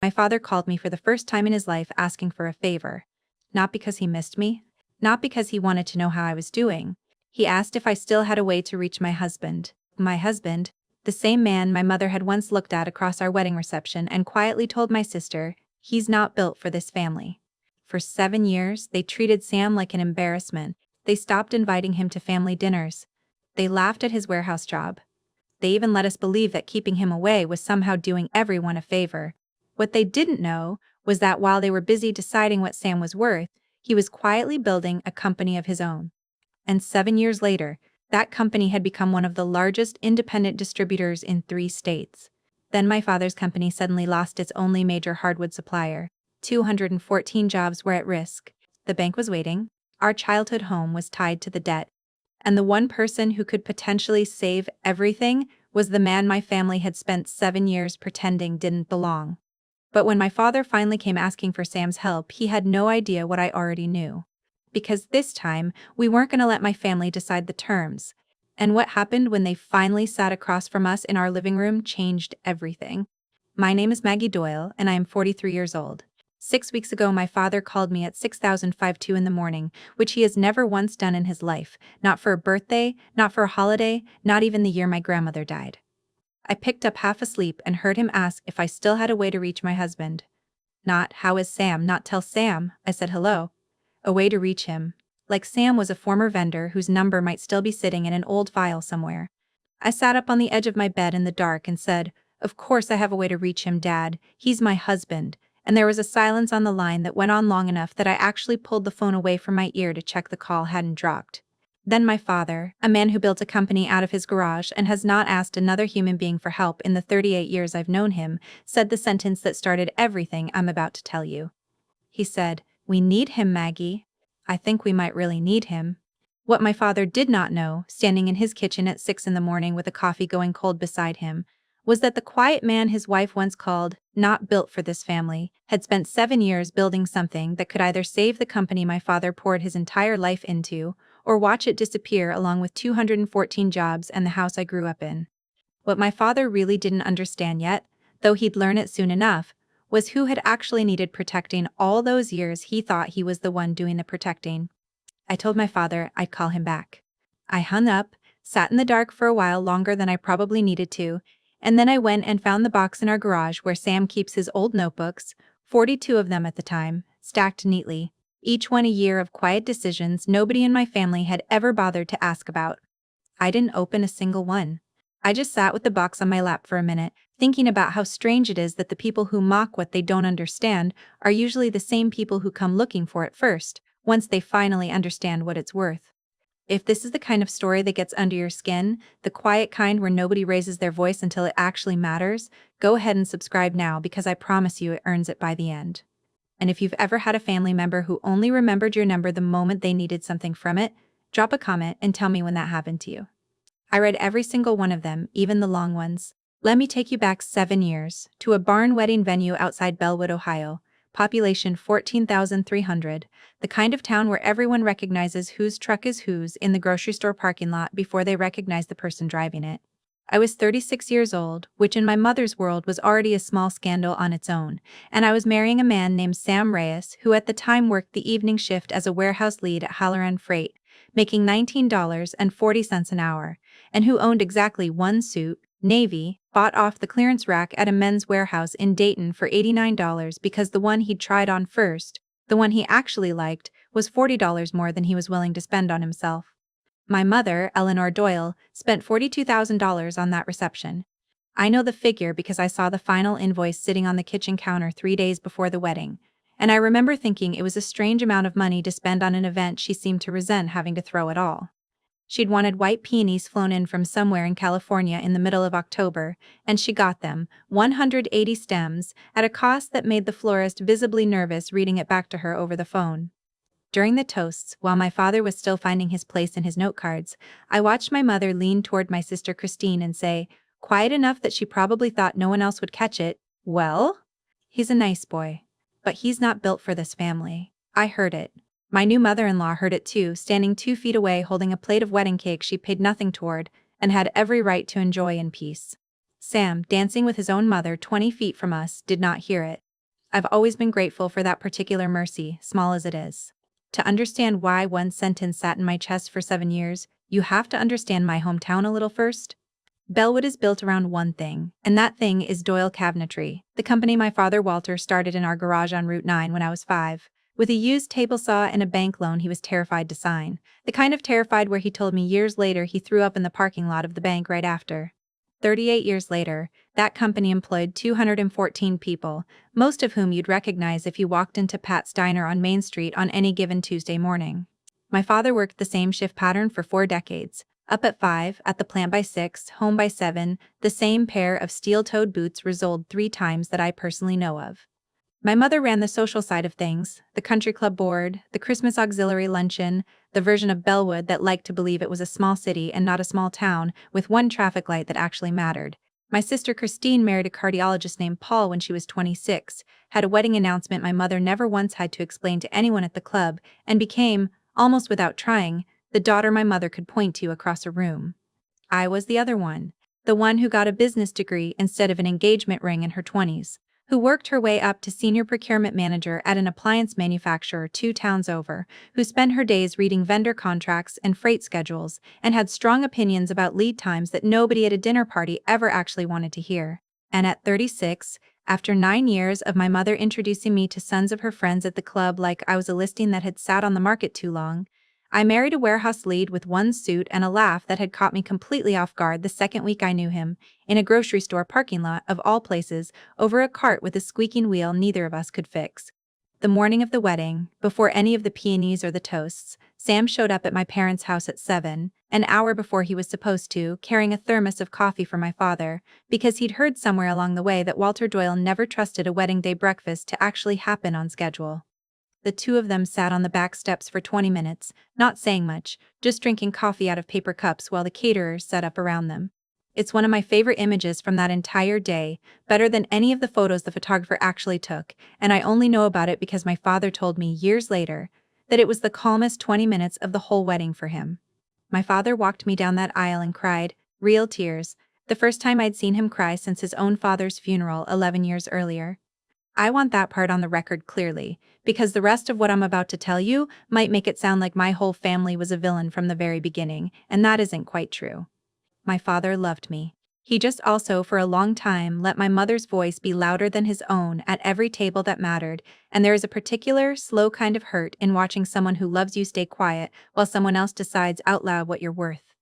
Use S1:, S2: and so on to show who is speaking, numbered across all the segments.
S1: My father called me for the first time in his life asking for a favor. Not because he missed me, not because he wanted to know how I was doing. He asked if I still had a way to reach my husband. My husband, the same man my mother had once looked at across our wedding reception and quietly told my sister, "He's not built for this family." For 7 years, they treated Sam like an embarrassment. They stopped inviting him to family dinners. They laughed at his warehouse job. They even let us believe that keeping him away was somehow doing everyone a favor. What they didn't know was that while they were busy deciding what Sam was worth, he was quietly building a company of his own. And 7 years later, that company had become one of the largest independent distributors in 3 states. Then my father's company suddenly lost its only major hardwood supplier. 214 jobs were at risk. The bank was waiting. Our childhood home was tied to the debt. And the one person who could potentially save everything was the man my family had spent 7 years pretending didn't belong. But when my father finally came asking for Sam's help, he had no idea what I already knew. Because this time, we weren't going to let my family decide the terms. And what happened when they finally sat across from us in our living room changed everything. My name is Maggie Doyle, and I am 43 years old. 6 weeks ago, my father called me at 6:05 in the morning, which he has never once done in his life, not for a birthday, not for a holiday, not even the year my grandmother died. I picked up half asleep and heard him ask if I still had a way to reach my husband. Not, "How is Sam?" Not, "Tell Sam." I said, "Hello." A way to reach him. Like Sam was a former vendor whose number might still be sitting in an old file somewhere. I sat up on the edge of my bed in the dark and said, "Of course I have a way to reach him, Dad. He's my husband." And there was a silence on the line that went on long enough that I actually pulled the phone away from my ear to check the call hadn't dropped. Then my father, a man who built a company out of his garage and has not asked another human being for help in the 38 years I've known him, said the sentence that started everything I'm about to tell you. He said, "We need him, Maggie. I think we might really need him." What my father did not know, standing in his kitchen at 6 in the morning with a coffee going cold beside him, was that the quiet man his wife once called "not built for this family" had spent 7 years building something that could either save the company my father poured his entire life into, or watch it disappear along with 214 jobs and the house I grew up in. What my father really didn't understand yet, though he'd learn it soon enough, was who had actually needed protecting all those years he thought he was the one doing the protecting. I told my father I'd call him back. I hung up, sat in the dark for a while longer than I probably needed to, and then I went and found the box in our garage where Sam keeps his old notebooks, 42 of them at the time, stacked neatly, each one a year of quiet decisions nobody in my family had ever bothered to ask about. I didn't open a single one. I just sat with the box on my lap for a minute, thinking about how strange it is that the people who mock what they don't understand are usually the same people who come looking for it first, once they finally understand what it's worth. If this is the kind of story that gets under your skin, the quiet kind where nobody raises their voice until it actually matters, go ahead and subscribe now because I promise you it earns it by the end. And if you've ever had a family member who only remembered your number the moment they needed something from it, drop a comment and tell me when that happened to you. I read every single one of them, even the long ones. Let me take you back 7 years, to a barn wedding venue outside Bellwood, Ohio. Population 14,300, the kind of town where everyone recognizes whose truck is whose in the grocery store parking lot before they recognize the person driving it. I was 36 years old, which in my mother's world was already a small scandal on its own, and I was marrying a man named Sam Reyes, who at the time worked the evening shift as a warehouse lead at Halloran Freight, making $19.40 an hour, and who owned exactly one suit, navy, bought off the clearance rack at a men's warehouse in Dayton for $89 because the one he'd tried on first, the one he actually liked, was $40 more than he was willing to spend on himself. My mother, Eleanor Doyle, spent $42,000 on that reception. I know the figure because I saw the final invoice sitting on the kitchen counter 3 days before the wedding, and I remember thinking it was a strange amount of money to spend on an event she seemed to resent having to throw at all. She'd wanted white peonies flown in from somewhere in California in the middle of October, and she got them, 180 stems, at a cost that made the florist visibly nervous reading it back to her over the phone. During the toasts, while my father was still finding his place in his note cards, I watched my mother lean toward my sister Christine and say, quiet enough that she probably thought no one else would catch it, "Well, he's a nice boy. But he's not built for this family." I heard it. My new mother-in-law heard it too, standing 2 feet away holding a plate of wedding cake she paid nothing toward, and had every right to enjoy in peace. Sam, dancing with his own mother 20 feet from us, did not hear it. I've always been grateful for that particular mercy, small as it is. To understand why one sentence sat in my chest for 7 years, you have to understand my hometown a little first. Bellwood is built around one thing, and that thing is Doyle Cabinetry, the company my father Walter started in our garage on Route 9 when I was 5. With a used table saw and a bank loan he was terrified to sign. The kind of terrified where he told me years later he threw up in the parking lot of the bank right after. 38 years later, that company employed 214 people, most of whom you'd recognize if you walked into Pat's Diner on Main Street on any given Tuesday morning. My father worked the same shift pattern for 4 decades. Up at 5, at the plant by 6, home by 7, the same pair of steel-toed boots resoled 3 times that I personally know of. My mother ran the social side of things, the country club board, the Christmas auxiliary luncheon, the version of Bellwood that liked to believe it was a small city and not a small town, with one traffic light that actually mattered. My sister Christine married a cardiologist named Paul when she was 26, had a wedding announcement my mother never once had to explain to anyone at the club, and became, almost without trying, the daughter my mother could point to across a room. I was the other one, the one who got a business degree instead of an engagement ring in her 20s. Who worked her way up to senior procurement manager at an appliance manufacturer 2 towns over, who spent her days reading vendor contracts and freight schedules, and had strong opinions about lead times that nobody at a dinner party ever actually wanted to hear. And at 36, after 9 years of my mother introducing me to sons of her friends at the club like I was a listing that had sat on the market too long, I married a warehouse lead with one suit and a laugh that had caught me completely off guard the second week I knew him, in a grocery store parking lot of all places, over a cart with a squeaking wheel neither of us could fix. The morning of the wedding, before any of the peonies or the toasts, Sam showed up at my parents' house at 7, an hour before he was supposed to, carrying a thermos of coffee for my father, because he'd heard somewhere along the way that Walter Doyle never trusted a wedding day breakfast to actually happen on schedule. The two of them sat on the back steps for 20 minutes, not saying much, just drinking coffee out of paper cups while the caterers set up around them. It's one of my favorite images from that entire day, better than any of the photos the photographer actually took, and I only know about it because my father told me years later that it was the calmest 20 minutes of the whole wedding for him. My father walked me down that aisle and cried, real tears, the first time I'd seen him cry since his own father's funeral 11 years earlier. I want that part on the record clearly, because the rest of what I'm about to tell you might make it sound like my whole family was a villain from the very beginning, and that isn't quite true. My father loved me. He just also, for a long time, let my mother's voice be louder than his own at every table that mattered, and there is a particular, slow kind of hurt in watching someone who loves you stay quiet while someone else decides out loud what you're worth.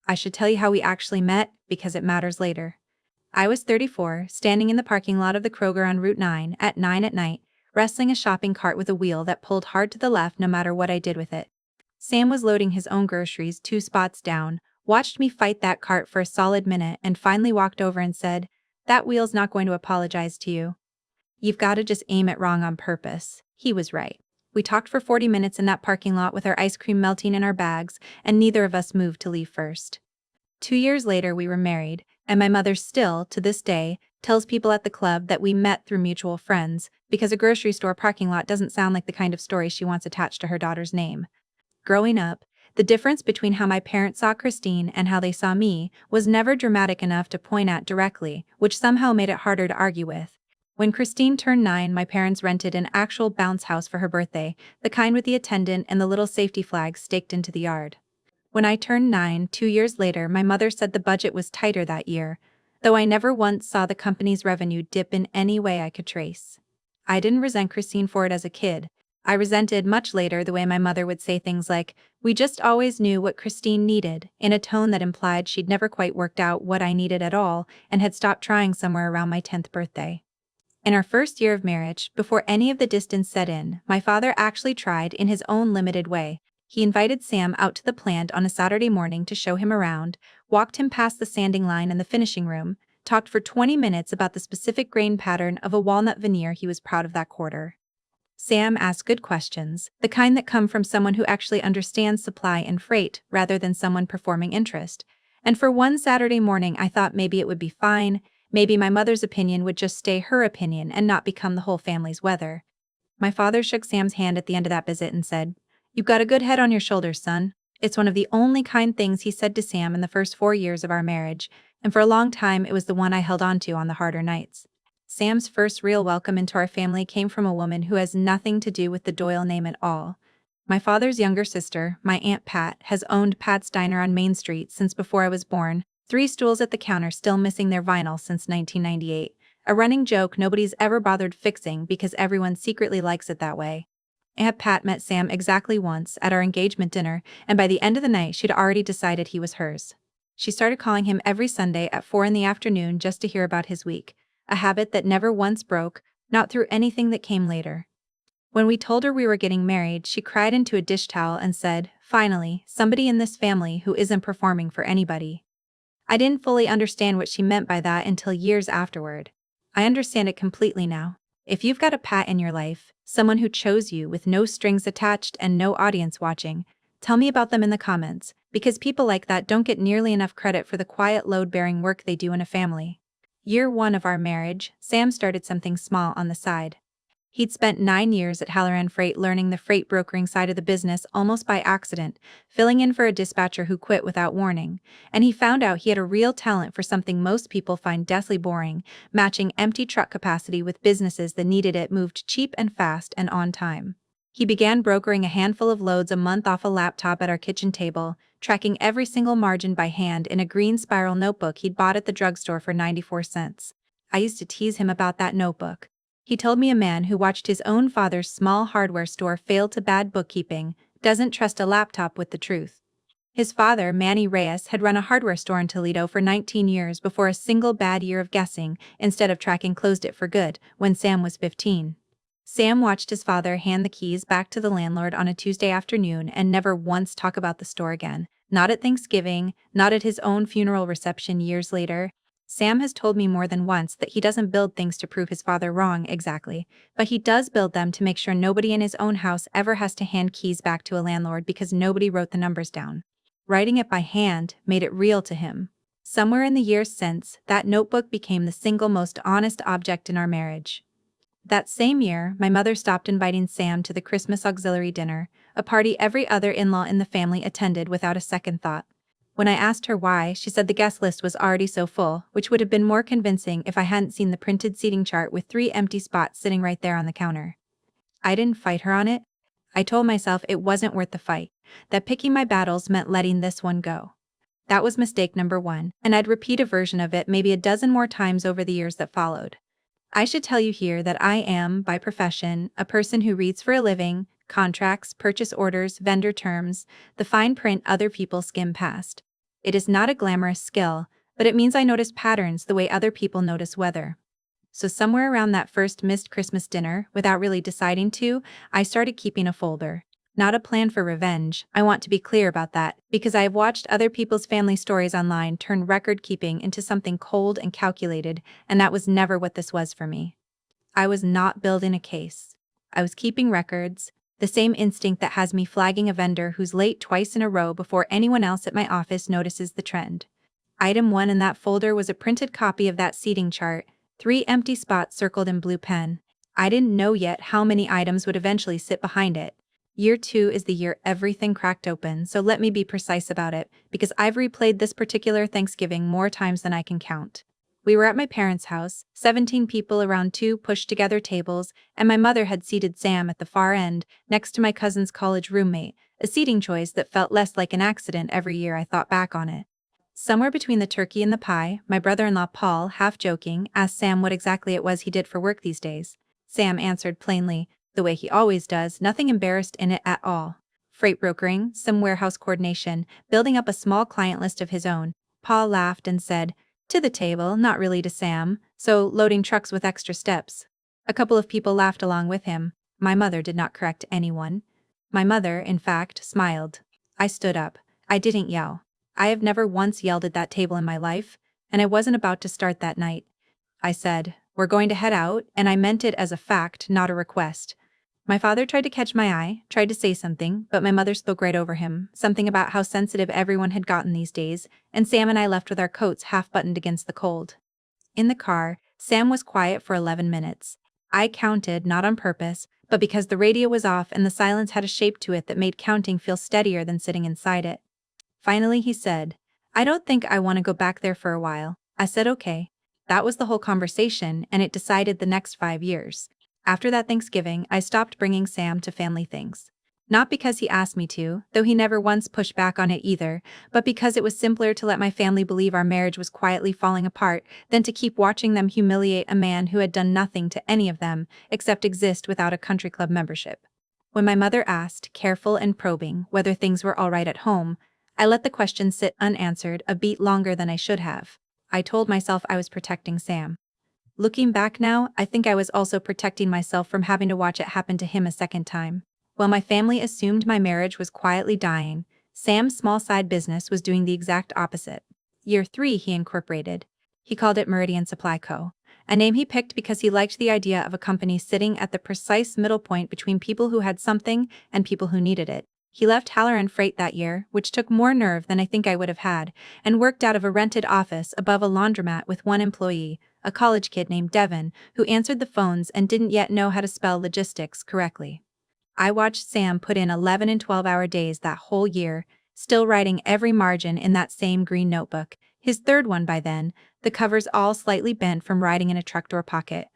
S1: I should tell you how we actually met, because it matters later. I was 34, standing in the parking lot of the Kroger on Route 9 at 9 at night, wrestling a shopping cart with a wheel that pulled hard to the left no matter what I did with it. Sam was loading his own groceries 2 spots down, watched me fight that cart for a solid minute, and finally walked over and said, "That wheel's not going to apologize to you. You've got to just aim it wrong on purpose." He was right. We talked for 40 minutes in that parking lot with our ice cream melting in our bags, and neither of us moved to leave first. 2 years later we were married, and my mother still, to this day, tells people at the club that we met through mutual friends, because a grocery store parking lot doesn't sound like the kind of story she wants attached to her daughter's name. Growing up, the difference between how my parents saw Christine and how they saw me was never dramatic enough to point at directly, which somehow made it harder to argue with. When Christine turned 9, my parents rented an actual bounce house for her birthday, the kind with the attendant and the little safety flags staked into the yard. When I turned 9, 2 years later, my mother said the budget was tighter that year, though I never once saw the company's revenue dip in any way I could trace. I didn't resent Christine for it as a kid. I resented much later the way my mother would say things like, "We just always knew what Christine needed," in a tone that implied she'd never quite worked out what I needed at all and had stopped trying somewhere around my 10th birthday. In our first year of marriage, before any of the distance set in, my father actually tried in his own limited way. He invited Sam out to the plant on a Saturday morning to show him around, walked him past the sanding line and the finishing room, talked for 20 minutes about the specific grain pattern of a walnut veneer he was proud of that quarter. Sam asked good questions, the kind that come from someone who actually understands supply and freight rather than someone performing interest. And for one Saturday morning I thought maybe it would be fine, maybe my mother's opinion would just stay her opinion and not become the whole family's weather. My father shook Sam's hand at the end of that visit and said, "You've got a good head on your shoulders, son." It's one of the only kind things he said to Sam in the first 4 years of our marriage, and for a long time it was the one I held on to on the harder nights. Sam's first real welcome into our family came from a woman who has nothing to do with the Doyle name at all. My father's younger sister, my Aunt Pat, has owned Pat's Diner on Main Street since before I was born, 3 stools at the counter still missing their vinyl since 1998. A running joke nobody's ever bothered fixing because everyone secretly likes it that way. Aunt Pat met Sam exactly once at our engagement dinner, and by the end of the night she'd already decided he was hers. She started calling him every Sunday at 4 in the afternoon just to hear about his week, a habit that never once broke, not through anything that came later. When we told her we were getting married, she cried into a dish towel and said, "Finally, somebody in this family who isn't performing for anybody." I didn't fully understand what she meant by that until years afterward. I understand it completely now. If you've got a Pat in your life, someone who chose you with no strings attached and no audience watching, tell me about them in the comments, because people like that don't get nearly enough credit for the quiet load-bearing work they do in a family. Year 1 of our marriage, Sam started something small on the side. He'd spent 9 years at Halloran Freight learning the freight brokering side of the business almost by accident, filling in for a dispatcher who quit without warning, and he found out he had a real talent for something most people find deathly boring, matching empty truck capacity with businesses that needed it moved cheap and fast and on time. He began brokering a handful of loads a month off a laptop at our kitchen table, tracking every single margin by hand in a green spiral notebook he'd bought at the drugstore for 94 cents. I used to tease him about that notebook. He told me a man who watched his own father's small hardware store fail to bad bookkeeping doesn't trust a laptop with the truth. His father, Manny Reyes, had run a hardware store in Toledo for 19 years before a single bad year of guessing, instead of tracking, closed it for good when Sam was 15. Sam watched his father hand the keys back to the landlord on a Tuesday afternoon and never once talk about the store again, not at Thanksgiving, not at his own funeral reception years later. Sam has told me more than once that he doesn't build things to prove his father wrong exactly, but he does build them to make sure nobody in his own house ever has to hand keys back to a landlord because nobody wrote the numbers down. Writing it by hand made it real to him. Somewhere in the years since, that notebook became the single most honest object in our marriage. That same year, my mother stopped inviting Sam to the Christmas auxiliary dinner, a party every other in-law in the family attended without a second thought. When I asked her why, she said the guest list was already so full, which would have been more convincing if I hadn't seen the printed seating chart with 3 empty spots sitting right there on the counter. I didn't fight her on it. I told myself it wasn't worth the fight, that picking my battles meant letting this one go. That was mistake number 1, and I'd repeat a version of it maybe a dozen more times over the years that followed. I should tell you here that I am, by profession, a person who reads for a living, contracts, purchase orders, vendor terms, the fine print other people skim past. It is not a glamorous skill, but it means I notice patterns the way other people notice weather. So somewhere around that first missed Christmas dinner, without really deciding to, I started keeping a folder. Not a plan for revenge, I want to be clear about that, because I have watched other people's family stories online turn record-keeping into something cold and calculated, and that was never what this was for me. I was not building a case. I was keeping records, the same instinct that has me flagging a vendor who's late twice in a row before anyone else at my office notices the trend. Item 1 in that folder was a printed copy of that seating chart, 3 empty spots circled in blue pen. I didn't know yet how many items would eventually sit behind it. Year 2 is the year everything cracked open, so let me be precise about it, because I've replayed this particular Thanksgiving more times than I can count. We were at my parents' house, 17 people around 2 pushed-together tables, and my mother had seated Sam at the far end, next to my cousin's college roommate, a seating choice that felt less like an accident every year I thought back on it. Somewhere between the turkey and the pie, my brother-in-law Paul, half joking, asked Sam what exactly it was he did for work these days. Sam answered plainly, the way he always does, nothing embarrassed in it at all. Freight brokering, some warehouse coordination, building up a small client list of his own. Paul laughed and said, "To the table, not really to Sam, so loading trucks with extra steps." A couple of people laughed along with him. My mother did not correct anyone. My mother, in fact, smiled. I stood up. I didn't yell. I have never once yelled at that table in my life, and I wasn't about to start that night. I said, "We're going to head out," and I meant it as a fact, not a request. My father tried to catch my eye, tried to say something, but my mother spoke right over him, something about how sensitive everyone had gotten these days, and Sam and I left with our coats half-buttoned against the cold. In the car, Sam was quiet for 11 minutes. I counted, not on purpose, but because the radio was off and the silence had a shape to it that made counting feel steadier than sitting inside it. Finally he said, "I don't think I want to go back there for a while." I said okay. That was the whole conversation, and it decided the next 5 years. After that Thanksgiving, I stopped bringing Sam to family things. Not because he asked me to, though he never once pushed back on it either, but because it was simpler to let my family believe our marriage was quietly falling apart than to keep watching them humiliate a man who had done nothing to any of them except exist without a country club membership. When my mother asked, careful and probing, whether things were all right at home, I let the question sit unanswered a beat longer than I should have. I told myself I was protecting Sam. Looking back now, I think I was also protecting myself from having to watch it happen to him a second time. While my family assumed my marriage was quietly dying, Sam's small side business was doing the exact opposite. Year 3 he incorporated. He called it Meridian Supply Co., a name he picked because he liked the idea of a company sitting at the precise middle point between people who had something and people who needed it. He left Halloran Freight that year, which took more nerve than I think I would have had, and worked out of a rented office above a laundromat with one employee, a college kid named Devin, who answered the phones and didn't yet know how to spell logistics correctly. I watched Sam put in 11 and 12-hour days that whole year, still writing every margin in that same green notebook, his third one by then, the covers all slightly bent from writing in a truck door pocket.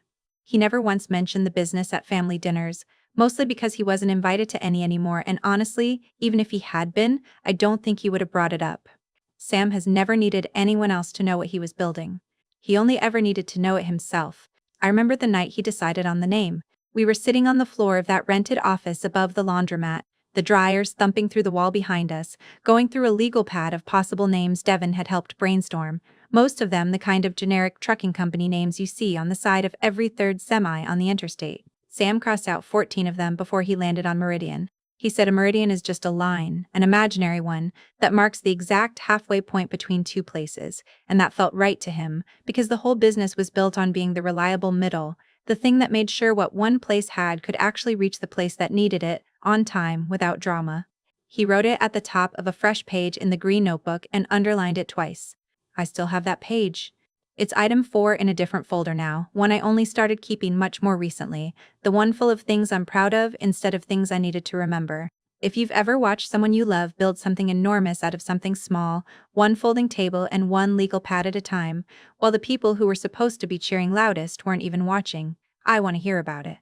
S1: He never once mentioned the business at family dinners, mostly because he wasn't invited to any anymore, and honestly, even if he had been, I don't think he would have brought it up. Sam has never needed anyone else to know what he was building. He only ever needed to know it himself. I remember the night he decided on the name. We were sitting on the floor of that rented office above the laundromat, the dryers thumping through the wall behind us, going through a legal pad of possible names Devin had helped brainstorm, most of them the kind of generic trucking company names you see on the side of every third semi on the interstate. Sam crossed out 14 of them before he landed on Meridian. He said a meridian is just a line, an imaginary one, that marks the exact halfway point between two places, and that felt right to him, because the whole business was built on being the reliable middle, the thing that made sure what one place had could actually reach the place that needed it, on time, without drama. He wrote it at the top of a fresh page in the green notebook and underlined it twice. I still have that page. It's item 4 in a different folder now, one I only started keeping much more recently, the one full of things I'm proud of instead of things I needed to remember. If you've ever watched someone you love build something enormous out of something small, one folding table and one legal pad at a time, while the people who were supposed to be cheering loudest weren't even watching, I want to hear about it.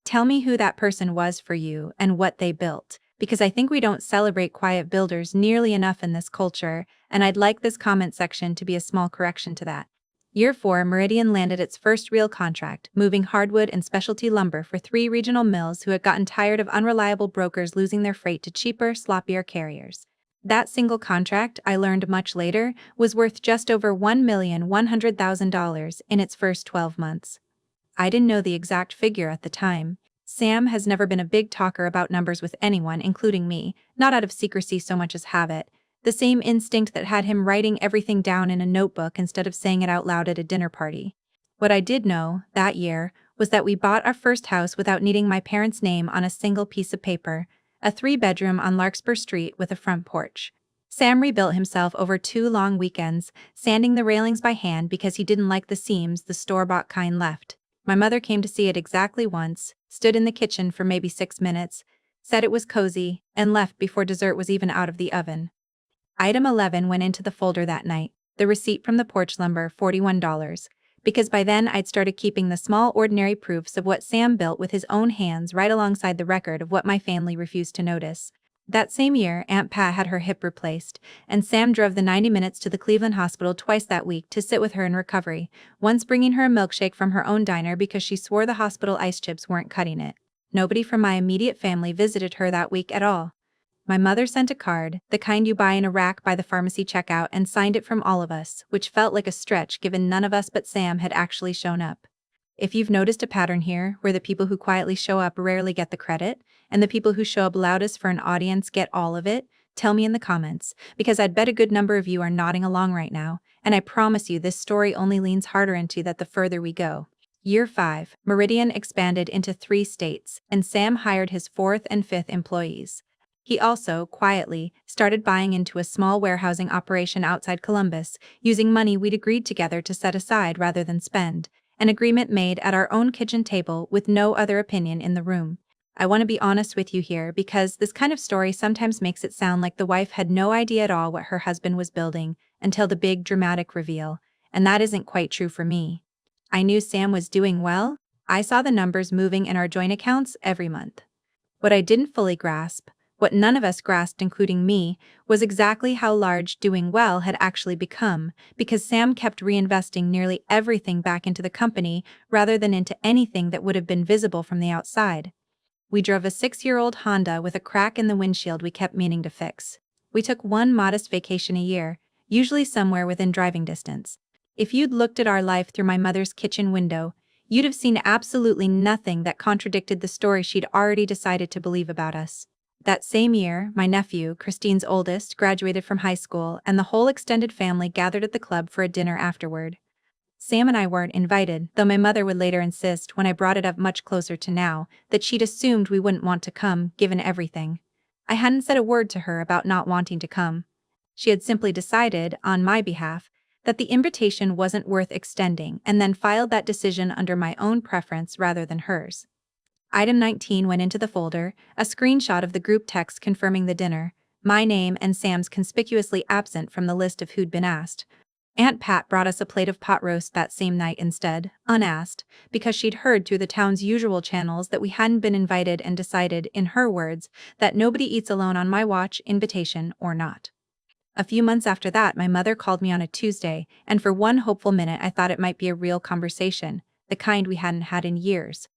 S1: Tell me who that person was for you and what they built, because I think we don't celebrate quiet builders nearly enough in this culture, and I'd like this comment section to be a small correction to that. Year 4, Meridian landed its first real contract, moving hardwood and specialty lumber for 3 regional mills who had gotten tired of unreliable brokers losing their freight to cheaper, sloppier carriers. That single contract, I learned much later, was worth just over $1,100,000 in its first 12 months. I didn't know the exact figure at the time. Sam has never been a big talker about numbers with anyone, including me, not out of secrecy so much as habit. The same instinct that had him writing everything down in a notebook instead of saying it out loud at a dinner party. What I did know, that year, was that we bought our first house without needing my parents' name on a single piece of paper, a 3-bedroom on Larkspur Street with a front porch. Sam rebuilt himself over 2 long weekends, sanding the railings by hand because he didn't like the seams the store-bought kind left. My mother came to see it exactly once, stood in the kitchen for maybe 6 minutes, said it was cozy, and left before dessert was even out of the oven. Item 11 went into the folder that night, the receipt from the porch lumber, $41, because by then I'd started keeping the small ordinary proofs of what Sam built with his own hands right alongside the record of what my family refused to notice. That same year, Aunt Pat had her hip replaced, and Sam drove the 90 minutes to the Cleveland hospital twice that week to sit with her in recovery, once bringing her a milkshake from her own diner because she swore the hospital ice chips weren't cutting it. Nobody from my immediate family visited her that week at all. My mother sent a card, the kind you buy in a rack by the pharmacy checkout, and signed it from all of us, which felt like a stretch given none of us but Sam had actually shown up. If you've noticed a pattern here, where the people who quietly show up rarely get the credit, and the people who show up loudest for an audience get all of it, tell me in the comments, because I'd bet a good number of you are nodding along right now, and I promise you this story only leans harder into that the further we go. Year 5, Meridian expanded into 3 states, and Sam hired his 4th and 5th employees. He also, quietly, started buying into a small warehousing operation outside Columbus, using money we'd agreed together to set aside rather than spend, an agreement made at our own kitchen table with no other opinion in the room. I want to be honest with you here because this kind of story sometimes makes it sound like the wife had no idea at all what her husband was building until the big dramatic reveal, and that isn't quite true for me. I knew Sam was doing well. I saw the numbers moving in our joint accounts every month. What I didn't fully grasp, what none of us grasped including me, was exactly how large doing well had actually become, because Sam kept reinvesting nearly everything back into the company rather than into anything that would have been visible from the outside. We drove a 6-year-old Honda with a crack in the windshield we kept meaning to fix. We took one modest vacation a year, usually somewhere within driving distance. If you'd looked at our life through my mother's kitchen window, you'd have seen absolutely nothing that contradicted the story she'd already decided to believe about us. That same year, my nephew, Christine's oldest, graduated from high school, and the whole extended family gathered at the club for a dinner afterward. Sam and I weren't invited, though my mother would later insist, when I brought it up much closer to now, that she'd assumed we wouldn't want to come, given everything. I hadn't said a word to her about not wanting to come. She had simply decided, on my behalf, that the invitation wasn't worth extending, and then filed that decision under my own preference rather than hers. Item 19 went into the folder, a screenshot of the group text confirming the dinner, my name and Sam's conspicuously absent from the list of who'd been asked. Aunt Pat brought us a plate of pot roast that same night instead, unasked, because she'd heard through the town's usual channels that we hadn't been invited and decided, in her words, that nobody eats alone on my watch, invitation or not. A few months after that, my mother called me on a Tuesday, and for one hopeful minute I thought it might be a real conversation, the kind we hadn't had in years.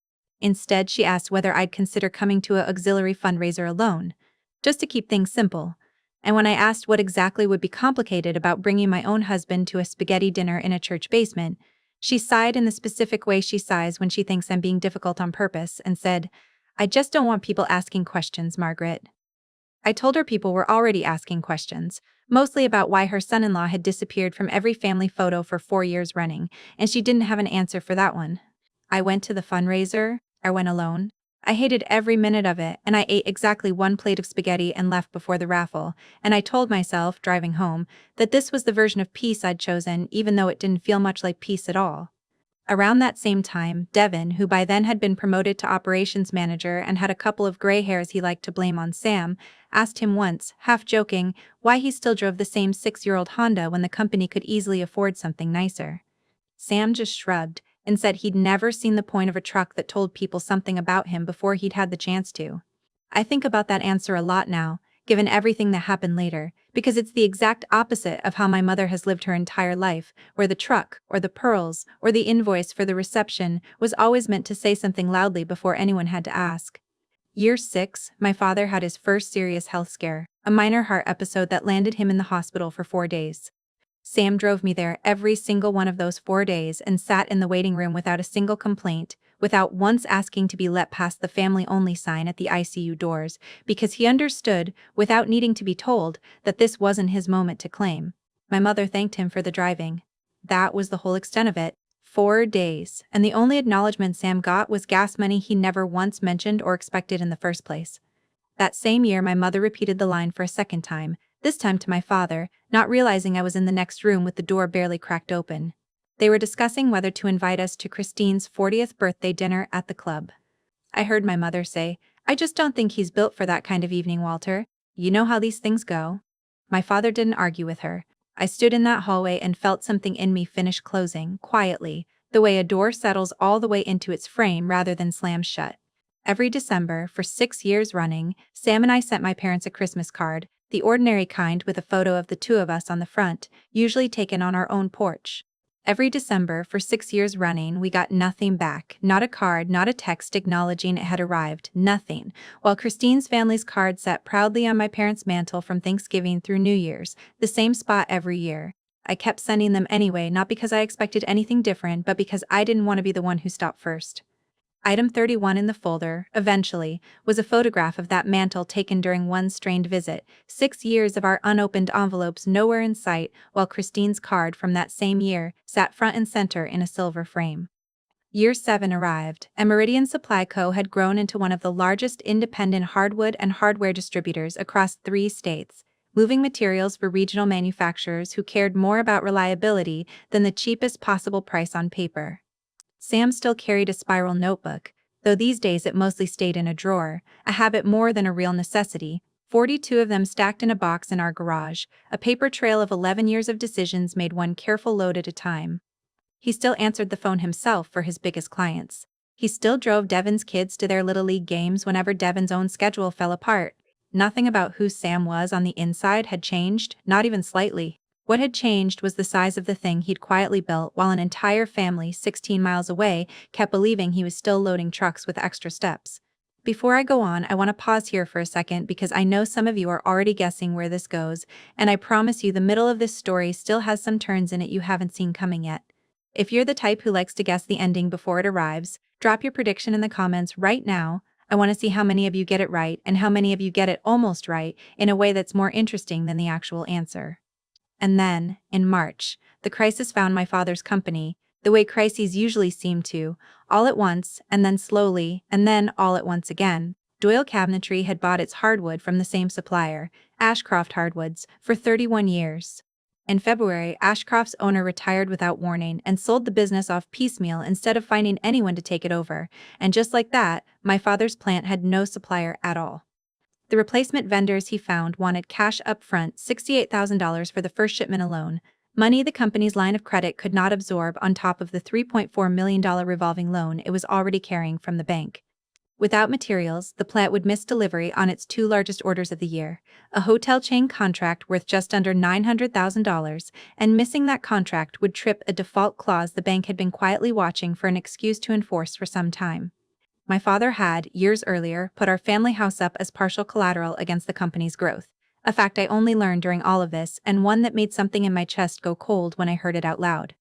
S1: Instead, she asked whether I'd consider coming to an auxiliary fundraiser alone, just to keep things simple. And when I asked what exactly would be complicated about bringing my own husband to a spaghetti dinner in a church basement, she sighed in the specific way she sighs when she thinks I'm being difficult on purpose and said, "I just don't want people asking questions, Margaret." I told her people were already asking questions, mostly about why her son-in-law had disappeared from every family photo for 4 years running, and she didn't have an answer for that one. I went to the fundraiser. I went alone. I hated every minute of it, and I ate exactly one plate of spaghetti and left before the raffle, and I told myself, driving home, that this was the version of peace I'd chosen, even though it didn't feel much like peace at all. Around that same time, Devin, who by then had been promoted to operations manager and had a couple of gray hairs he liked to blame on Sam, asked him once, half joking, why he still drove the same 6-year-old Honda when the company could easily afford something nicer. Sam just shrugged and said he'd never seen the point of a truck that told people something about him before he'd had the chance to. I think about that answer a lot now, given everything that happened later, because it's the exact opposite of how my mother has lived her entire life, where the truck, or the pearls, or the invoice for the reception was always meant to say something loudly before anyone had to ask. Year 6, my father had his first serious health scare, a minor heart episode that landed him in the hospital for 4 days. Sam drove me there every single one of those 4 days and sat in the waiting room without a single complaint, without once asking to be let past the family-only sign at the ICU doors, because he understood, without needing to be told, that this wasn't his moment to claim. My mother thanked him for the driving. That was the whole extent of it. 4 days, and the only acknowledgement Sam got was gas money he never once mentioned or expected in the first place. That same year, my mother repeated the line for a second time, this time to my father, not realizing I was in the next room with the door barely cracked open. They were discussing whether to invite us to Christine's 40th birthday dinner at the club. I heard my mother say, "I just don't think he's built for that kind of evening, Walter. You know how these things go." My father didn't argue with her. I stood in that hallway and felt something in me finish closing, quietly, the way a door settles all the way into its frame rather than slams shut. Every December, for 6 years running, Sam and I sent my parents a Christmas card, the ordinary kind with a photo of the two of us on the front, usually taken on our own porch. Every December, for 6 years running, we got nothing back, not a card, not a text acknowledging it had arrived, nothing, while Christine's family's card sat proudly on my parents' mantle from Thanksgiving through New Year's, the same spot every year. I kept sending them anyway, not because I expected anything different, but because I didn't want to be the one who stopped first. Item 31 in the folder, eventually, was a photograph of that mantle taken during one strained visit, 6 years of our unopened envelopes nowhere in sight, while Christine's card from that same year sat front and center in a silver frame. Year 7 arrived, and Meridian Supply Co. had grown into one of the largest independent hardwood and hardware distributors across 3 states, moving materials for regional manufacturers who cared more about reliability than the cheapest possible price on paper. Sam still carried a spiral notebook, though these days it mostly stayed in a drawer, a habit more than a real necessity, 42 of them stacked in a box in our garage, a paper trail of 11 years of decisions made one careful load at a time. He still answered the phone himself for his biggest clients. He still drove Devon's kids to their Little League games whenever Devon's own schedule fell apart. Nothing about who Sam was on the inside had changed, not even slightly. What had changed was the size of the thing he'd quietly built while an entire family 16 miles away kept believing he was still loading trucks with extra steps. Before I go on, I want to pause here for a second because I know some of you are already guessing where this goes, and I promise you the middle of this story still has some turns in it you haven't seen coming yet. If you're the type who likes to guess the ending before it arrives, drop your prediction in the comments right now. I want to see how many of you get it right and how many of you get it almost right in a way that's more interesting than the actual answer. And then, in March, the crisis found my father's company, the way crises usually seem to, all at once, and then slowly, and then all at once again. Doyle Cabinetry had bought its hardwood from the same supplier, Ashcroft Hardwoods, for 31 years. In February, Ashcroft's owner retired without warning and sold the business off piecemeal instead of finding anyone to take it over, and just like that, my father's plant had no supplier at all. The replacement vendors he found wanted cash up front, $68,000 for the first shipment alone, money the company's line of credit could not absorb on top of the $3.4 million revolving loan it was already carrying from the bank. Without materials, the plant would miss delivery on its two largest orders of the year, a hotel chain contract worth just under $900,000, and missing that contract would trip a default clause the bank had been quietly watching for an excuse to enforce for some time. My father had, years earlier, put our family house up as partial collateral against the company's growth, a fact I only learned during all of this and one that made something in my chest go cold when I heard it out loud.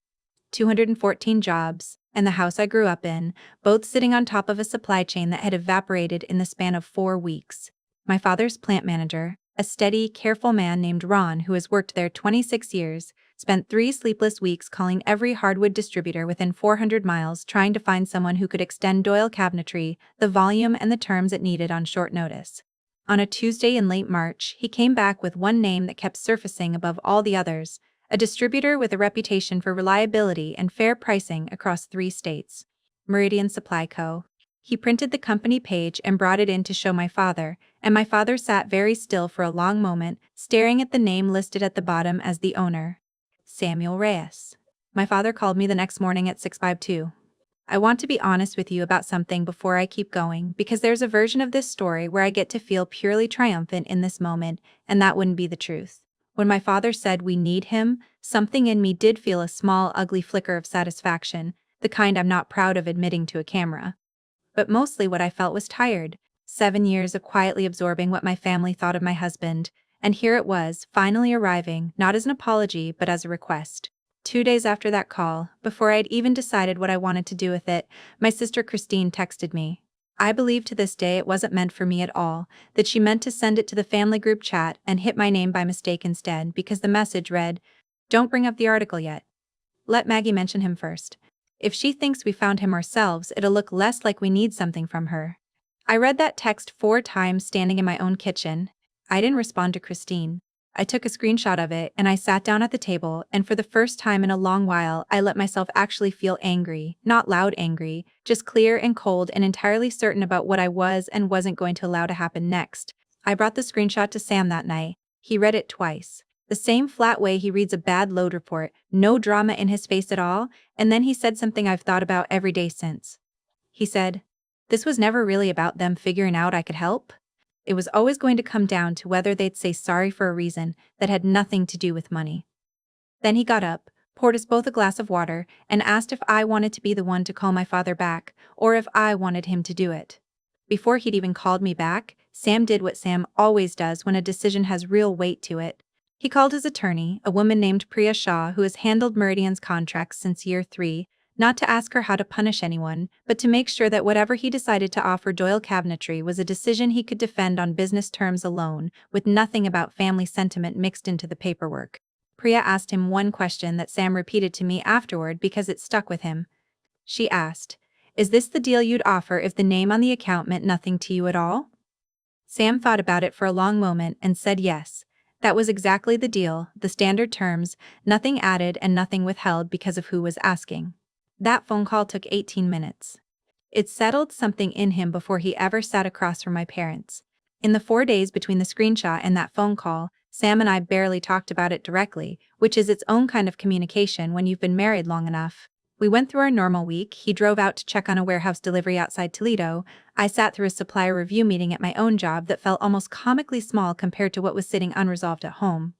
S1: 214 jobs, and the house I grew up in, both sitting on top of a supply chain that had evaporated in the span of 4 weeks. My father's plant manager, a steady, careful man named Ron who has worked there 26 years, spent 3 sleepless weeks calling every hardwood distributor within 400 miles trying to find someone who could extend Doyle Cabinetry the volume and the terms it needed on short notice. On a Tuesday in late March, he came back with one name that kept surfacing above all the others, a distributor with a reputation for reliability and fair pricing across 3 states. Meridian Supply Co. He printed the company page and brought it in to show my father, and my father sat very still for a long moment, staring at the name listed at the bottom as the owner. Samuel Reyes. My father called me the next morning at 6:52. I want to be honest with you about something before I keep going, because there's a version of this story where I get to feel purely triumphant in this moment, and that wouldn't be the truth. When my father said we need him, something in me did feel a small, ugly flicker of satisfaction, the kind I'm not proud of admitting to a camera. But mostly what I felt was tired. 7 years of quietly absorbing what my family thought of my husband, and here it was, finally arriving, not as an apology but as a request. 2 days after that call, before I'd even decided what I wanted to do with it, my sister Christine texted me. I believe to this day it wasn't meant for me at all, that she meant to send it to the family group chat and hit my name by mistake instead because the message read, "Don't bring up the article yet. Let Maggie mention him first. If she thinks we found him ourselves, it'll look less like we need something from her." I read that text 4 times standing in my own kitchen. I didn't respond to Christine. I took a screenshot of it and I sat down at the table, and for the first time in a long while I let myself actually feel angry, not loud angry, just clear and cold and entirely certain about what I was and wasn't going to allow to happen next. I brought the screenshot to Sam that night. He read it twice. The same flat way he reads a bad load report, no drama in his face at all, and then he said something I've thought about every day since. He said, "This was never really about them figuring out I could help. It was always going to come down to whether they'd say sorry for a reason that had nothing to do with money." Then he got up, poured us both a glass of water, and asked if I wanted to be the one to call my father back, or if I wanted him to do it. Before he'd even called me back, Sam did what Sam always does when a decision has real weight to it. He called his attorney, a woman named Priya Shah who has handled Meridian's contracts since year 3, not to ask her how to punish anyone, but to make sure that whatever he decided to offer Doyle Cabinetry was a decision he could defend on business terms alone, with nothing about family sentiment mixed into the paperwork. Priya asked him one question that Sam repeated to me afterward because it stuck with him. She asked, "Is this the deal you'd offer if the name on the account meant nothing to you at all?" Sam thought about it for a long moment and said yes. That was exactly the deal, the standard terms, nothing added and nothing withheld because of who was asking. That phone call took 18 minutes. It settled something in him before he ever sat across from my parents. In the 4 days between the screenshot and that phone call, Sam and I barely talked about it directly, which is its own kind of communication when you've been married long enough. We went through our normal week. He drove out to check on a warehouse delivery outside Toledo. I sat through a supplier review meeting at my own job that felt almost comically small compared to what was sitting unresolved at home.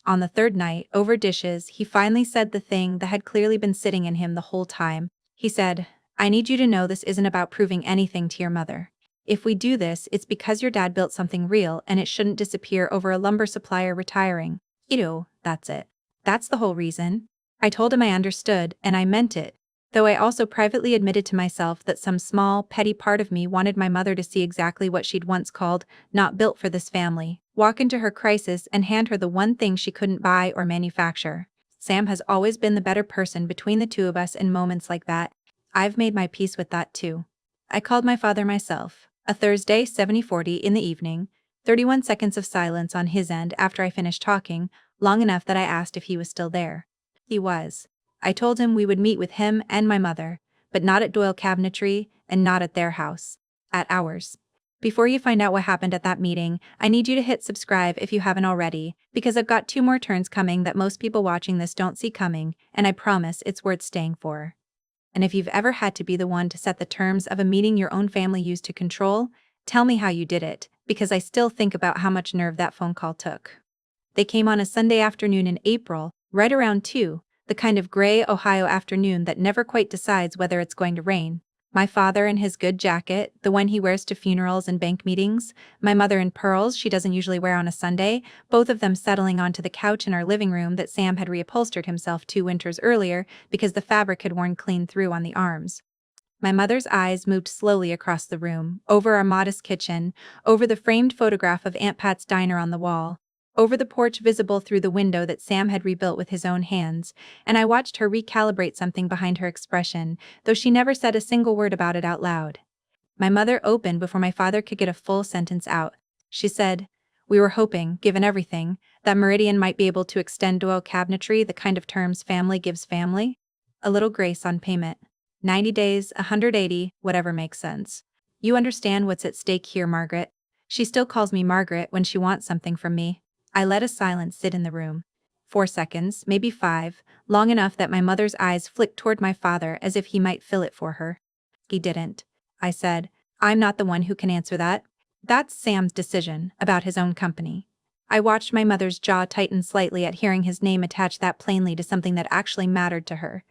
S1: On the third night, over dishes, he finally said the thing that had clearly been sitting in him the whole time. He said, "I need you to know this isn't about proving anything to your mother. If we do this, it's because your dad built something real and it shouldn't disappear over a lumber supplier retiring. Ew, that's it. That's the whole reason." I told him I understood, and I meant it, though I also privately admitted to myself that some small, petty part of me wanted my mother to see exactly what she'd once called, "not built for this family," walk into her crisis and hand her the one thing she couldn't buy or manufacture. Sam has always been the better person between the two of us in moments like that. I've made my peace with that too. I called my father myself. A Thursday, 70:40 in the evening, 31 seconds of silence on his end after I finished talking, long enough that I asked if he was still there. He was. I told him we would meet with him and my mother, but not at Doyle Cabinetry and not at their house. At ours. Before you find out what happened at that meeting, I need you to hit subscribe if you haven't already, because I've got 2 more turns coming that most people watching this don't see coming, and I promise it's worth staying for. And if you've ever had to be the one to set the terms of a meeting your own family used to control, tell me how you did it, because I still think about how much nerve that phone call took. They came on a Sunday afternoon in April, right around 2, the kind of gray Ohio afternoon that never quite decides whether it's going to rain. My father in his good jacket, the one he wears to funerals and bank meetings, my mother in pearls she doesn't usually wear on a Sunday, both of them settling onto the couch in our living room that Sam had reupholstered himself 2 winters earlier because the fabric had worn clean through on the arms. My mother's eyes moved slowly across the room, over our modest kitchen, over the framed photograph of Aunt Pat's diner on the wall, over the porch visible through the window that Sam had rebuilt with his own hands, and I watched her recalibrate something behind her expression, though she never said a single word about it out loud. My mother opened before my father could get a full sentence out. She said, "We were hoping, given everything, that Meridian might be able to extend Doyle Cabinetry the kind of terms family gives family. A little grace on payment. 90 days, 180, whatever makes sense. You understand what's at stake here, Margaret." She still calls me Margaret when she wants something from me. I let a silence sit in the room. 4 seconds, maybe 5, long enough that my mother's eyes flicked toward my father as if he might fill it for her. "He didn't," I said. "I'm not the one who can answer that. That's Sam's decision about his own company." I watched my mother's jaw tighten slightly at hearing his name attached that plainly to something that actually mattered to her.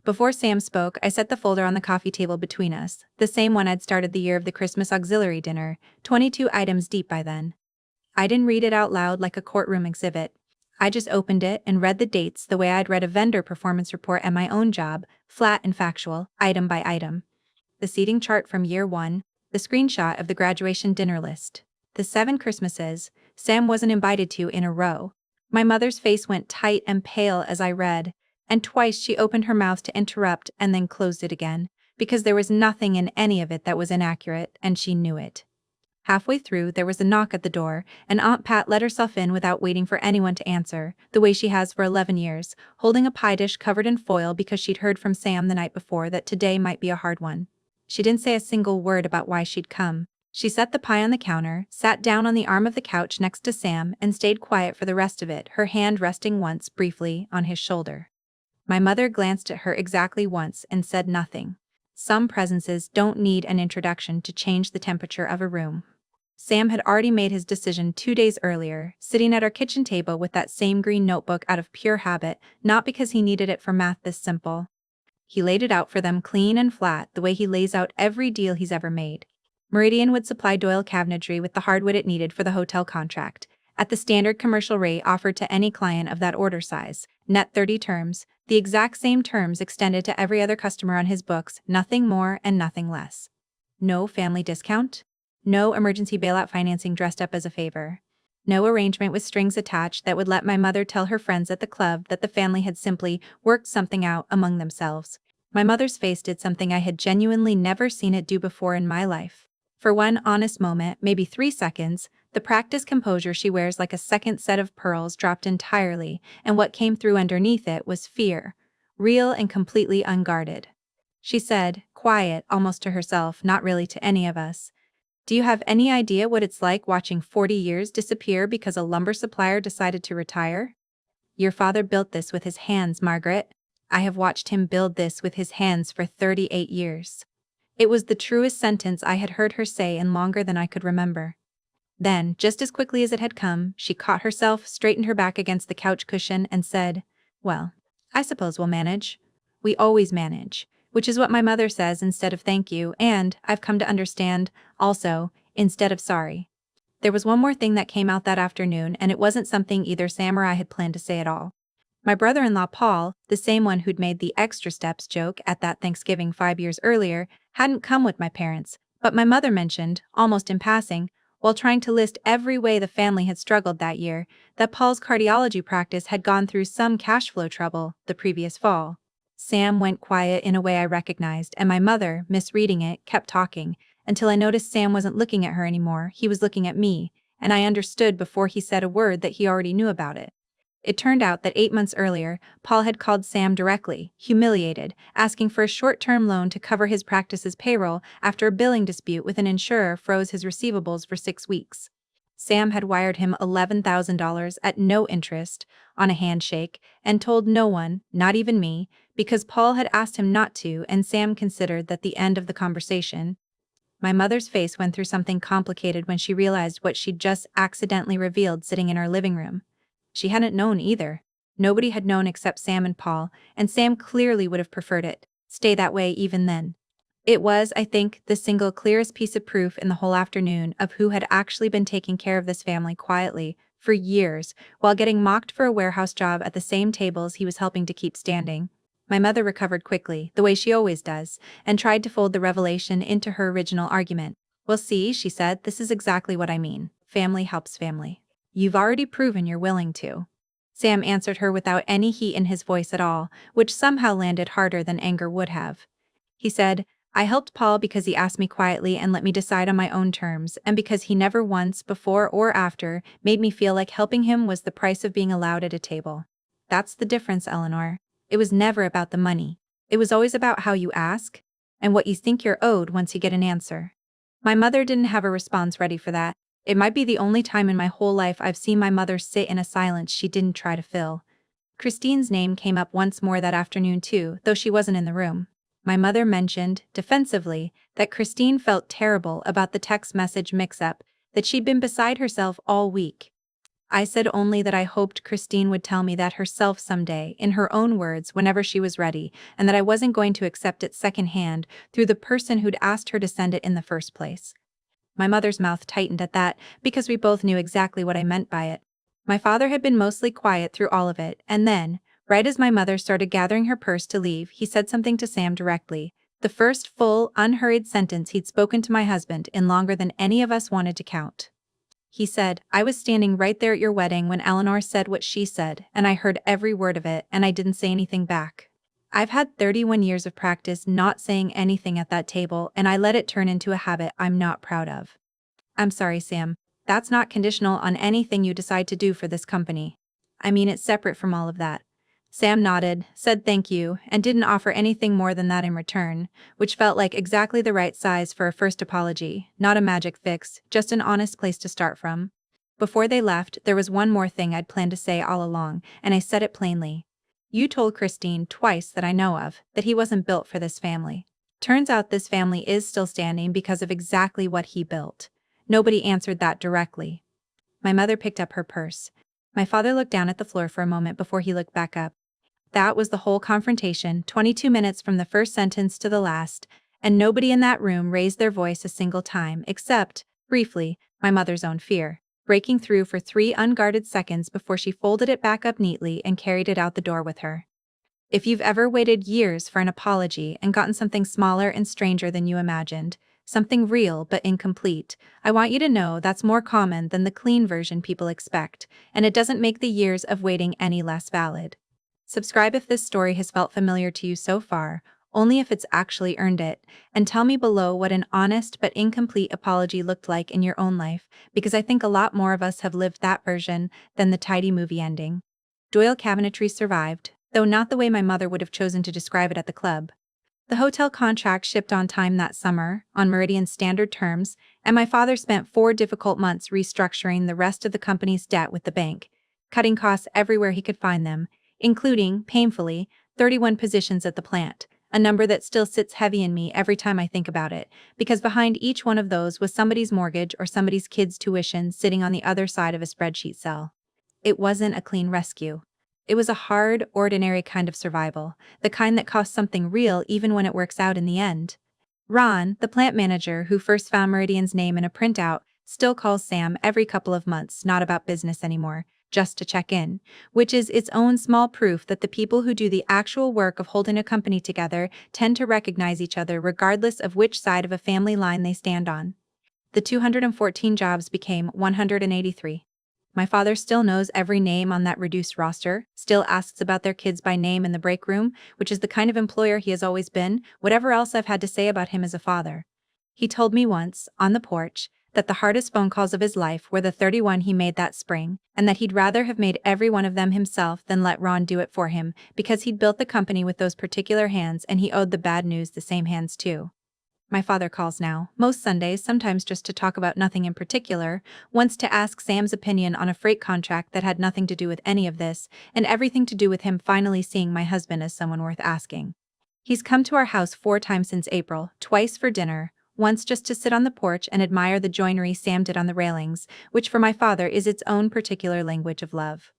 S1: Before Sam spoke, I set the folder on the coffee table between us, the same one I'd started the year of the Christmas auxiliary dinner, 22 items deep by then. I didn't read it out loud like a courtroom exhibit. I just opened it and read the dates the way I'd read a vendor performance report at my own job, flat and factual, item by item. The seating chart from year 1, the screenshot of the graduation dinner list, the 7 Christmases Sam wasn't invited to in a row. My mother's face went tight and pale as I read, and twice she opened her mouth to interrupt and then closed it again, because there was nothing in any of it that was inaccurate, and she knew it. Halfway through, there was a knock at the door, and Aunt Pat let herself in without waiting for anyone to answer, the way she has for 11 years, holding a pie dish covered in foil because she'd heard from Sam the night before that today might be a hard one. She didn't say a single word about why she'd come. She set the pie on the counter, sat down on the arm of the couch next to Sam, and stayed quiet for the rest of it, her hand resting once, briefly, on his shoulder. My mother glanced at her exactly once and said nothing. Some presences don't need an introduction to change the temperature of a room. Sam had already made his decision 2 days earlier, sitting at our kitchen table with that same green notebook out of pure habit, not because he needed it for math this simple. He laid it out for them clean and flat, the way he lays out every deal he's ever made. Meridian would supply Doyle Cabinetry with the hardwood it needed for the hotel contract, at the standard commercial rate offered to any client of that order size, net 30 terms, the exact same terms extended to every other customer on his books, nothing more and nothing less. No family discount? No emergency bailout financing dressed up as a favor. No arrangement with strings attached that would let my mother tell her friends at the club that the family had simply worked something out among themselves. My mother's face did something I had genuinely never seen it do before in my life. For one honest moment, maybe 3 seconds, the practiced composure she wears like a second set of pearls dropped entirely, and what came through underneath it was fear, real and completely unguarded. She said, quiet, almost to herself, not really to any of us, Do you have any idea what it's like watching 40 years disappear because a lumber supplier decided to retire? Your father built this with his hands, Margaret. I have watched him build this with his hands for 38 years. It was the truest sentence I had heard her say in longer than I could remember. Then, just as quickly as it had come, she caught herself, straightened her back against the couch cushion, and said, "Well, I suppose we'll manage. We always manage," which is what my mother says instead of thank you, and, I've come to understand, also, instead of sorry. There was one more thing that came out that afternoon, and it wasn't something either Sam or I had planned to say at all. My brother-in-law Paul, the same one who'd made the extra steps joke at that Thanksgiving 5 years earlier, hadn't come with my parents, but my mother mentioned, almost in passing, while trying to list every way the family had struggled that year, that Paul's cardiology practice had gone through some cash flow trouble the previous fall. Sam went quiet in a way I recognized, and my mother, misreading it, kept talking, until I noticed Sam wasn't looking at her anymore, he was looking at me, and I understood before he said a word that he already knew about it. It turned out that 8 months earlier, Paul had called Sam directly, humiliated, asking for a short-term loan to cover his practice's payroll after a billing dispute with an insurer froze his receivables for 6 weeks. Sam had wired him $11,000 at no interest, on a handshake, and told no one, not even me, because Paul had asked him not to, and Sam considered that the end of the conversation. My mother's face went through something complicated when she realized what she'd just accidentally revealed sitting in our living room. She hadn't known either. Nobody had known except Sam and Paul, and Sam clearly would have preferred it stay that way even then. It was, I think, the single clearest piece of proof in the whole afternoon of who had actually been taking care of this family quietly, for years, while getting mocked for a warehouse job at the same tables he was helping to keep standing. My mother recovered quickly, the way she always does, and tried to fold the revelation into her original argument. "Well, see," she said, "this is exactly what I mean. Family helps family. You've already proven you're willing to." Sam answered her without any heat in his voice at all, which somehow landed harder than anger would have. He said, "I helped Paul because he asked me quietly and let me decide on my own terms, and because he never once, before or after, made me feel like helping him was the price of being allowed at a table. That's the difference, Eleanor. It was never about the money. It was always about how you ask, and what you think you're owed once you get an answer." My mother didn't have a response ready for that. It might be the only time in my whole life I've seen my mother sit in a silence she didn't try to fill. Christine's name came up once more that afternoon too, though she wasn't in the room. My mother mentioned, defensively, that Christine felt terrible about the text message mix-up, that she'd been beside herself all week. I said only that I hoped Christine would tell me that herself someday, in her own words, whenever she was ready, and that I wasn't going to accept it secondhand through the person who'd asked her to send it in the first place. My mother's mouth tightened at that, because we both knew exactly what I meant by it. My father had been mostly quiet through all of it, and then, right as my mother started gathering her purse to leave, he said something to Sam directly, the first full, unhurried sentence he'd spoken to my husband in longer than any of us wanted to count. He said, "I was standing right there at your wedding when Eleanor said what she said, and I heard every word of it, and I didn't say anything back. I've had 31 years of practice not saying anything at that table, and I let it turn into a habit I'm not proud of." "I'm sorry, Sam. That's not conditional on anything you decide to do for this company. I mean, it's separate from all of that." Sam nodded, said thank you, and didn't offer anything more than that in return, which felt like exactly the right size for a first apology, not a magic fix, just an honest place to start from. Before they left, there was one more thing I'd planned to say all along, and I said it plainly. "You told Christine twice that I know of that he wasn't built for this family. Turns out this family is still standing because of exactly what he built." Nobody answered that directly. My mother picked up her purse. My father looked down at the floor for a moment before he looked back up. That was the whole confrontation, 22 minutes from the first sentence to the last, and nobody in that room raised their voice a single time except, briefly, my mother's own fear, breaking through for 3 unguarded seconds before she folded it back up neatly and carried it out the door with her. If you've ever waited years for an apology and gotten something smaller and stranger than you imagined, something real but incomplete, I want you to know that's more common than the clean version people expect, and it doesn't make the years of waiting any less valid. Subscribe if this story has felt familiar to you so far, only if it's actually earned it, and tell me below what an honest but incomplete apology looked like in your own life, because I think a lot more of us have lived that version than the tidy movie ending. Doyle Cabinetry survived, though not the way my mother would have chosen to describe it at the club. The hotel contract shipped on time that summer, on Meridian standard terms, and my father spent 4 difficult months restructuring the rest of the company's debt with the bank, cutting costs everywhere he could find them, including, painfully, 31 positions at the plant, a number that still sits heavy in me every time I think about it, because behind each one of those was somebody's mortgage or somebody's kid's tuition sitting on the other side of a spreadsheet cell. It wasn't a clean rescue. It was a hard, ordinary kind of survival, the kind that costs something real even when it works out in the end. Ron, the plant manager who first found Meridian's name in a printout, still calls Sam every couple of months, not about business anymore, just to check in, which is its own small proof that the people who do the actual work of holding a company together tend to recognize each other regardless of which side of a family line they stand on. The 214 jobs became 183. My father still knows every name on that reduced roster, still asks about their kids by name in the break room, which is the kind of employer he has always been, whatever else I've had to say about him as a father. He told me once, on the porch, that the hardest phone calls of his life were the 31 he made that spring, and that he'd rather have made every one of them himself than let Ron do it for him, because he'd built the company with those particular hands and he owed the bad news the same hands too. My father calls now, most Sundays, sometimes just to talk about nothing in particular, once to ask Sam's opinion on a freight contract that had nothing to do with any of this, and everything to do with him finally seeing my husband as someone worth asking. He's come to our house 4 times since April, twice for dinner, once just to sit on the porch and admire the joinery Sam did on the railings, which for my father is its own particular language of love.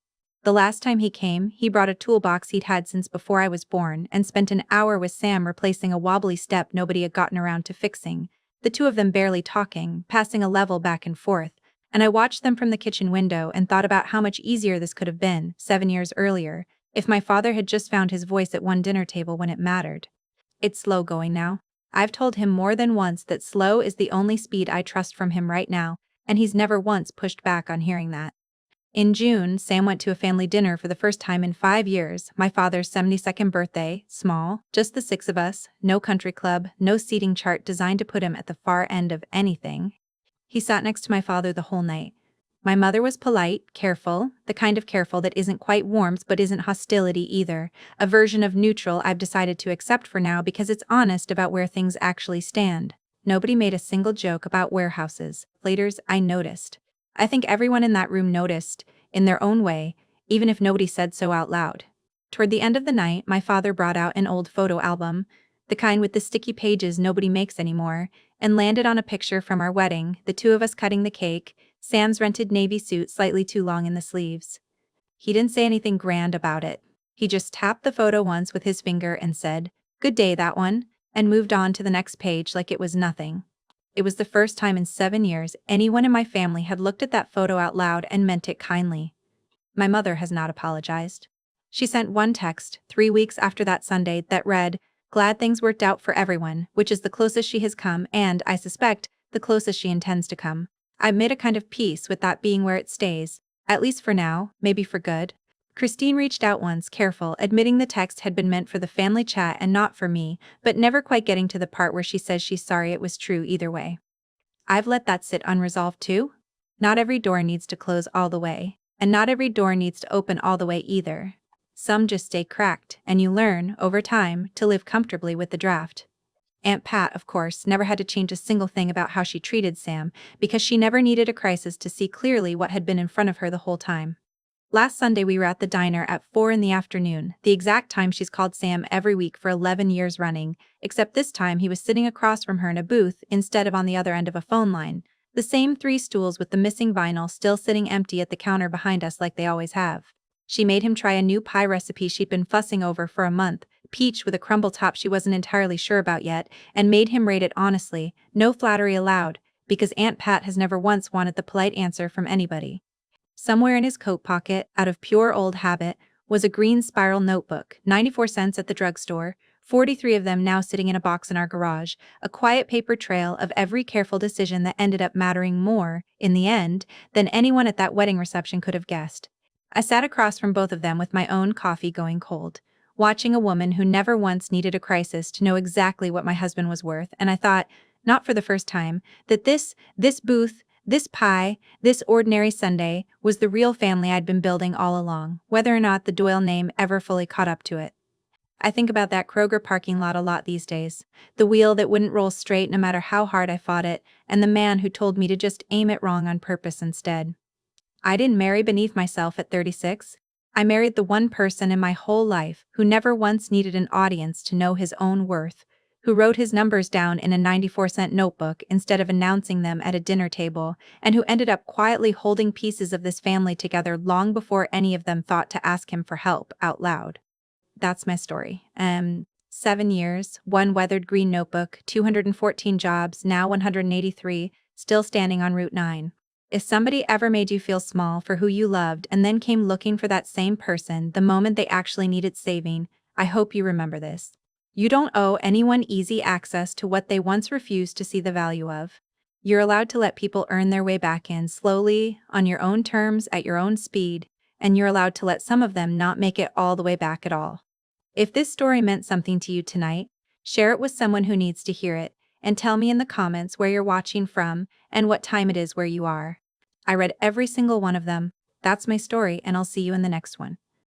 S1: The last time he came, he brought a toolbox he'd had since before I was born and spent an hour with Sam replacing a wobbly step nobody had gotten around to fixing, the two of them barely talking, passing a level back and forth, and I watched them from the kitchen window and thought about how much easier this could have been, 7 years earlier, if my father had just found his voice at one dinner table when it mattered. It's slow going now. I've told him more than once that slow is the only speed I trust from him right now, and he's never once pushed back on hearing that. In June, Sam went to a family dinner for the first time in 5 years, my father's 72nd birthday, small, just the 6 of us, no country club, no seating chart designed to put him at the far end of anything. He sat next to my father the whole night. My mother was polite, careful, the kind of careful that isn't quite warmth but isn't hostility either, a version of neutral I've decided to accept for now because it's honest about where things actually stand. Nobody made a single joke about warehouses. Later's, I noticed. I think everyone in that room noticed, in their own way, even if nobody said so out loud. Toward the end of the night, my father brought out an old photo album, the kind with the sticky pages nobody makes anymore, and landed on a picture from our wedding, the two of us cutting the cake, Sam's rented navy suit slightly too long in the sleeves. He didn't say anything grand about it. He just tapped the photo once with his finger and said, "Good day, that one," and moved on to the next page like it was nothing. It was the first time in 7 years anyone in my family had looked at that photo out loud and meant it kindly. My mother has not apologized. She sent one text, 3 weeks after that Sunday, that read, "Glad things worked out for everyone," which is the closest she has come and, I suspect, the closest she intends to come. I've made a kind of peace with that being where it stays, at least for now, maybe for good. Christine reached out once, careful, admitting the text had been meant for the family chat and not for me, but never quite getting to the part where she says she's sorry it was true either way. I've let that sit unresolved too. Not every door needs to close all the way, and not every door needs to open all the way either. Some just stay cracked, and you learn, over time, to live comfortably with the draft. Aunt Pat, of course, never had to change a single thing about how she treated Sam, because she never needed a crisis to see clearly what had been in front of her the whole time. Last Sunday we were at the diner at 4 in the afternoon, the exact time she's called Sam every week for 11 years running, except this time he was sitting across from her in a booth instead of on the other end of a phone line, the same 3 stools with the missing vinyl still sitting empty at the counter behind us like they always have. She made him try a new pie recipe she'd been fussing over for a month, peach with a crumble top she wasn't entirely sure about yet, and made him rate it honestly, no flattery allowed, because Aunt Pat has never once wanted the polite answer from anybody. Somewhere in his coat pocket, out of pure old habit, was a green spiral notebook, 94 cents at the drugstore, 43 of them now sitting in a box in our garage, a quiet paper trail of every careful decision that ended up mattering more, in the end, than anyone at that wedding reception could have guessed. I sat across from both of them with my own coffee going cold, watching a woman who never once needed a crisis to know exactly what my husband was worth, and I thought, not for the first time, that this booth, this pie, this ordinary Sunday, was the real family I'd been building all along, whether or not the Doyle name ever fully caught up to it. I think about that Kroger parking lot a lot these days. The wheel that wouldn't roll straight no matter how hard I fought it, and the man who told me to just aim it wrong on purpose instead. I didn't marry beneath myself at 36. I married the one person in my whole life who never once needed an audience to know his own worth, who wrote his numbers down in a 94-cent notebook instead of announcing them at a dinner table, and who ended up quietly holding pieces of this family together long before any of them thought to ask him for help out loud. That's my story. 7 years, one weathered green notebook, 214 jobs, now 183, still standing on Route 9. If somebody ever made you feel small for who you loved and then came looking for that same person the moment they actually needed saving, I hope you remember this. You don't owe anyone easy access to what they once refused to see the value of. You're allowed to let people earn their way back in slowly, on your own terms, at your own speed, and you're allowed to let some of them not make it all the way back at all. If this story meant something to you tonight, share it with someone who needs to hear it, and tell me in the comments where you're watching from and what time it is where you are. I read every single one of them. That's my story, and I'll see you in the next one.